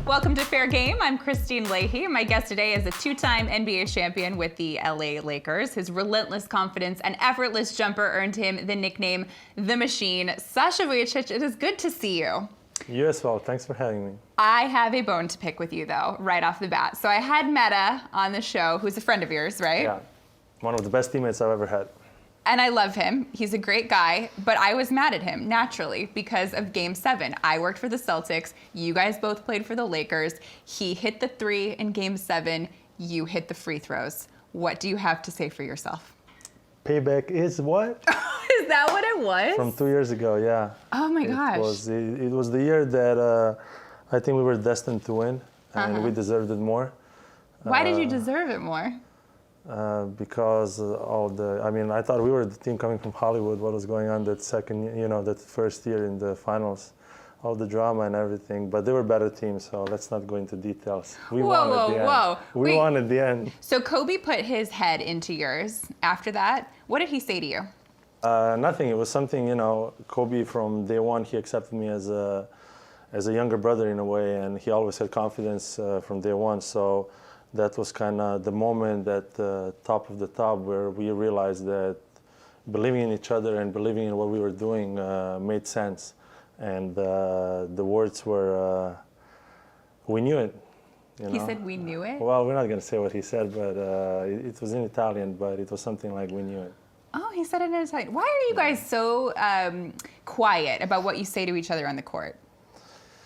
Welcome to Fair Game. I'm Kristine Leahy. My guest today is a two-time NBA champion with the LA Lakers. His relentless confidence and effortless jumper earned him the nickname The Machine. Sasha Vujacic, it is good to see you. You as well. Thanks for having me. I have a bone to pick with you, though, right off the bat. So I had Meta on the show, who's a friend of yours, right? Yeah. One of the best teammates I've ever had. And I love him. He's a great guy, but I was mad at him, naturally, because of Game 7. I worked for the Celtics. You guys both played for the Lakers. He hit the three in Game 7. You hit the free throws. What do you have to say for yourself? Payback is what? Is that what it was? From 2 years ago, yeah. Oh my gosh. It was the year that I think we were destined to win, and we deserved it more. Why did you deserve it more? Because I thought we were the team coming from Hollywood. What was going on that that first year in the finals, all the drama and everything. But they were better teams, so let's not go into details. We won at the end. We won at the end. So Kobe put his head into yours after that. What did he say to you? Nothing. It was something, Kobe from day one, he accepted me as a younger brother in a way, and he always had confidence from day one. So that was kind of the moment at the top of the top where we realized that believing in each other and believing in what we were doing made sense. And the words were, we knew it. He said, we knew it? Well, we're not going to say what he said, but it was in Italian, but it was something like, we knew it. Oh, he said it in Italian. Why are you guys so quiet about what you say to each other on the court?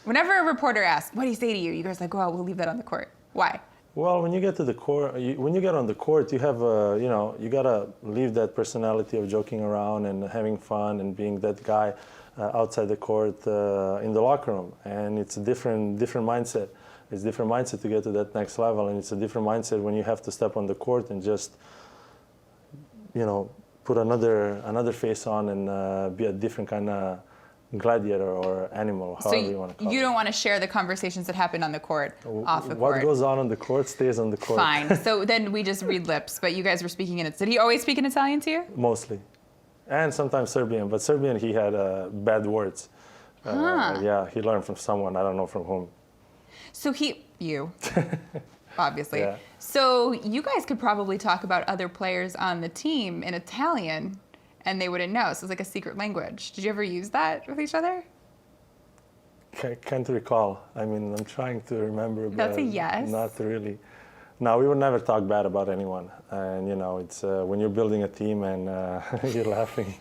Whenever a reporter asks, what do you say to you? You guys are like, well, we'll leave that on the court. Why? Well, when you get to the court, when you get on the court, you have, you gotta leave that personality of joking around and having fun and being that guy outside the court in the locker room. And it's a different mindset. It's a different mindset to get to that next level, and it's a different mindset when you have to step on the court and just, put another face on and be a different kind of gladiator or animal, however you want to call it. So you don't want to share the conversations that happen on the court, off the court? What goes on the court stays on the court. Fine. So then we just read lips, but you guys were speaking in it. Did he always speak in Italian to you? Mostly. And sometimes Serbian, but Serbian he had bad words. Yeah, he learned from someone, I don't know from whom. So you, obviously. Yeah. So you guys could probably talk about other players on the team in Italian, and they wouldn't know. So it's like a secret language. Did you ever use that with each other? Can't recall. I mean, I'm trying to remember, but that's a yes. Not really. No, we would never talk bad about anyone. And, it's when you're building a team and you're laughing.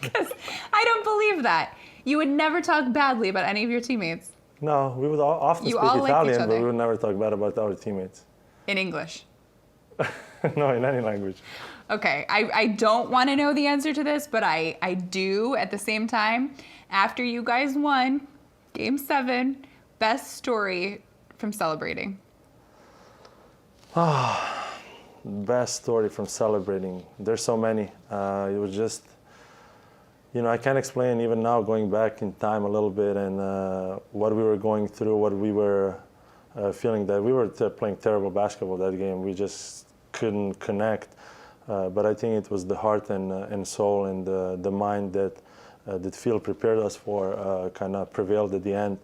I don't believe that. You would never talk badly about any of your teammates. No, we would often speak Italian, but we would never talk bad about our teammates. In English? No, in any language. Okay, I don't want to know the answer to this, but I do at the same time. After you guys won Game 7, best story from celebrating? Best story from celebrating. There's so many. It was just, I can't explain even now going back in time a little bit and what we were going through, what we were feeling, that we were playing terrible basketball that game. We just couldn't connect. But I think it was the heart and soul and the mind that Phil prepared us for kind of prevailed at the end.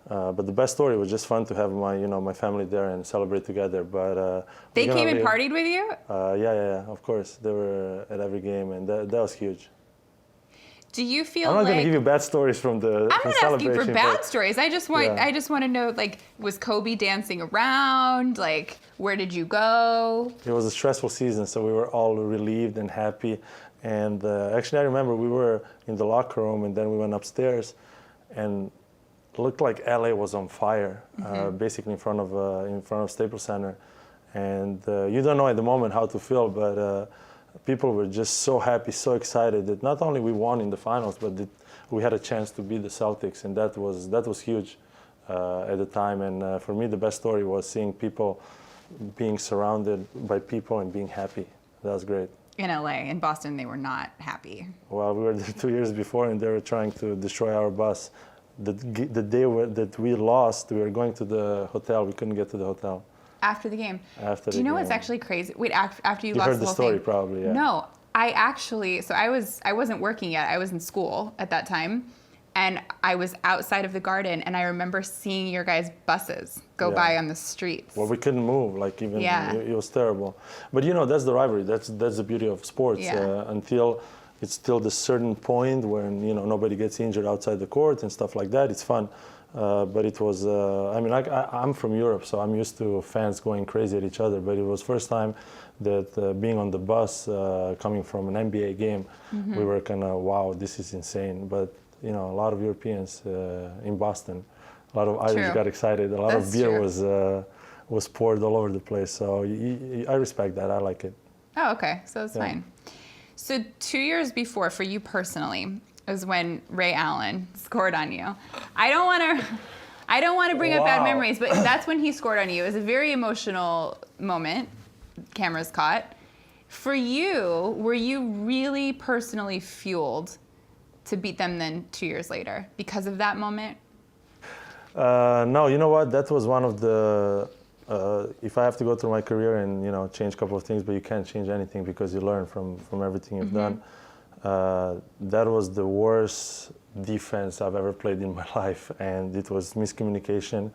But the best story was just fun to have my family there and celebrate together. But they came and partied with you? Yeah, of course. They were at every game, and that was huge. Do you feel I'm not going to give you bad stories from the I'm not asking for bad but, stories. I just want to know, was Kobe dancing around? Where did you go? It was a stressful season, so we were all relieved and happy. And actually, I remember we were in the locker room, and then we went upstairs, and it looked like LA was on fire, basically in front of Staples Center. And you don't know at the moment how to feel, but people were just so happy, so excited that not only we won in the finals, but that we had a chance to beat the Celtics, and that was huge at the time. And for me, the best story was seeing people being surrounded by people and being happy. That was great. In LA, in Boston, they were not happy. Well, we were there 2 years before, and they were trying to destroy our bus. The day that we lost, we were going to the hotel. We couldn't get to the hotel. After the game. After Do you know what's actually crazy? Wait, after you lost heard the whole story thing. Probably, yeah. No, I wasn't working yet. I was in school at that time, and I was outside of the Garden, and I remember seeing your guys' buses go by on the streets. Well, we couldn't move, like even, it was terrible. But that's the rivalry, that's the beauty of sports, until it's till the certain point when, nobody gets injured outside the court and stuff like that, it's fun. But it was, I'm from Europe, so I'm used to fans going crazy at each other, but it was first time that being on the bus, coming from an NBA game, we were kind of, wow, this is insane. But a lot of Europeans in Boston, a lot of Irish got excited. A lot of beer was poured all over the place. So I respect that. I like it. Oh, okay. So it's fine. So 2 years before, for you personally, is when Ray Allen scored on you. I don't want to bring up bad memories, but that's when he scored on you. It was a very emotional moment. Cameras caught. For you, were you really personally fueled to beat them then 2 years later because of that moment? No, you know what? That was one of the, if I have to go through my career and, change a couple of things, but you can't change anything because you learn from everything you've done. That was the worst defense I've ever played in my life, and it was miscommunication.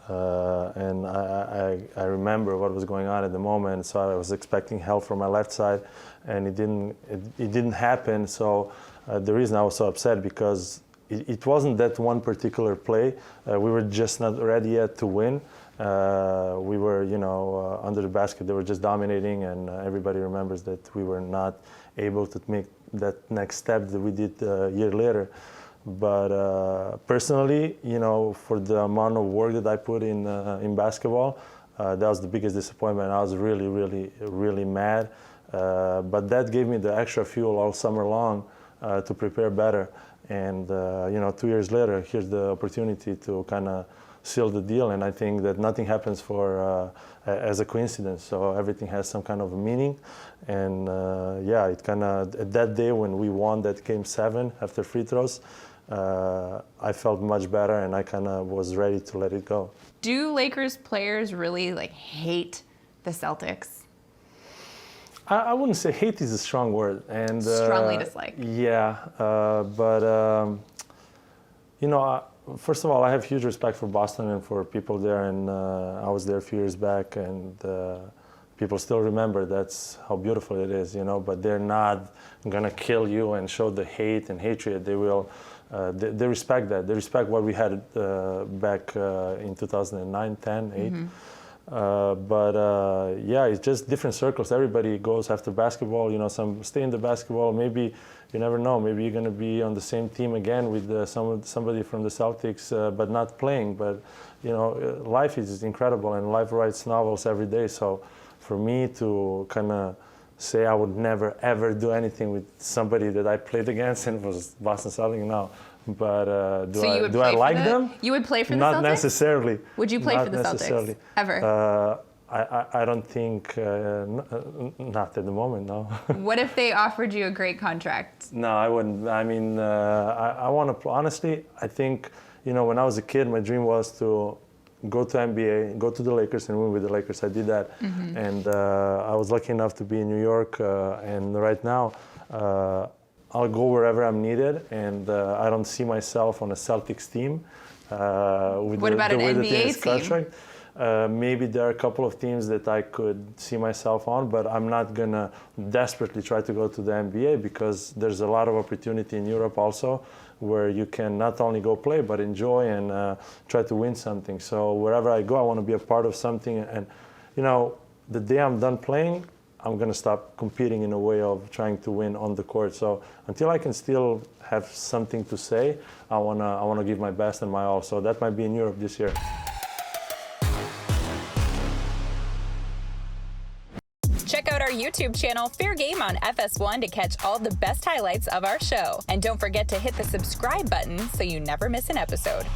And I remember what was going on at the moment, so I was expecting help from my left side, and it didn't happen. So the reason I was so upset, because it wasn't that one particular play. We were just not ready yet to win. We were, under the basket, they were just dominating, and everybody remembers that we were not able to make that next step that we did a year later. But personally, for the amount of work that I put in basketball, that was the biggest disappointment. I was really, really, really mad. But that gave me the extra fuel all summer long to prepare better. And 2 years later, here's the opportunity to kind of seal the deal. And I think that nothing happens as a coincidence. So everything has some kind of a meaning. And it kind of, that day when we won that game 7 after free throws, I felt much better, and I kind of was ready to let it go. Do Lakers players really hate the Celtics? I wouldn't say hate is a strong word, and strongly dislike. Yeah, but first of all, I have huge respect for Boston and for people there, and I was there a few years back, and people still remember that's how beautiful it is, But they're not gonna kill you and show the hate and hatred. They will. They respect that. They respect what we had back in 2009, 10, 8. It's just different circles. Everybody goes after basketball. Some stay in the basketball. Maybe, you never know. Maybe you're going to be on the same team again with somebody from the Celtics, but not playing. But, life is incredible, and life writes novels every day. So for me to kind of say I would never, ever do anything with somebody that I played against and was Boston Celtics now. But do I like them? You would play for the Not Celtics? Not necessarily. Would you play for the Celtics? Ever? I don't think, not at the moment, no. What if they offered you a great contract? No, I wouldn't. I mean, I want to, honestly, I think, when I was a kid, my dream was to go to NBA, go to the Lakers and win with the Lakers. I did that. And I was lucky enough to be in New York. And right now, I'll go wherever I'm needed. And I don't see myself on a Celtics team. What about an NBA team? Maybe there are a couple of teams that I could see myself on, but I'm not going to desperately try to go to the NBA, because there's a lot of opportunity in Europe also, where you can not only go play, but enjoy and try to win something. So wherever I go, I want to be a part of something. And, the day I'm done playing, I'm going to stop competing in a way of trying to win on the court. So until I can still have something to say, I want to give my best and my all. So that might be in Europe this year. Check out our YouTube channel, FairGame on FS1, to catch all the best highlights of our show. And don't forget to hit the subscribe button so you never miss an episode.